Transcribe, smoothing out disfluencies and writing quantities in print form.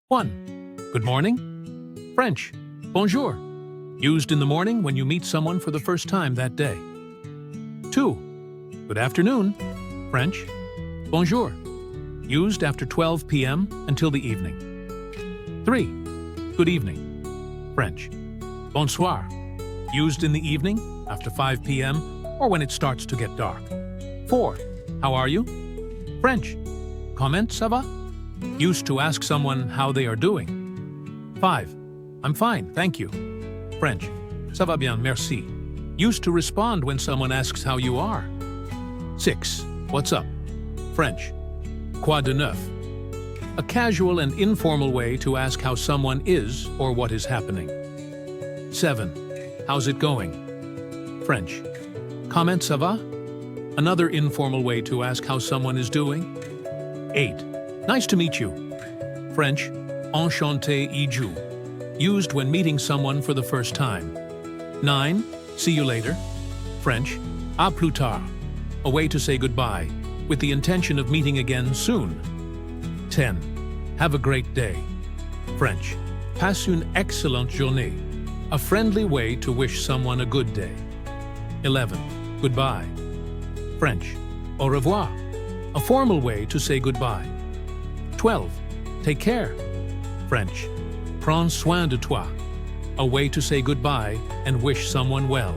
1. Good morning. French, bonjour. Used in the morning when you meet someone for the first time that day. 2. Good afternoon. French, bonjour. Used after 12 p.m. until the evening. 3. Good evening. French, bonsoir. Used in the evening after 5 p.m. or when it starts to get dark. 4. How are you? French, comment ça va? Used to ask someone how they are doing. 5. I'm fine, thank you. French, ça va bien, merci. Used to respond when someone asks how you are. 6. What's up? French, quoi de neuf? A casual and informal way to ask how someone is or what is happening. 7. How's it going? French, comment ça va? Another informal way to ask how someone is doing. 8. Nice to meet you. French, enchanté et jou. Used when meeting someone for the first time. 9. See you later. French, à plus tard. A way to say goodbye, with the intention of meeting again soon. 10. Have a great day. French, passe une excellente journée. A friendly way to wish someone a good day. 11. Goodbye. French, au revoir. A formal way to say goodbye. 12. Take care. French, prends soin de toi. A way to say goodbye and wish someone well.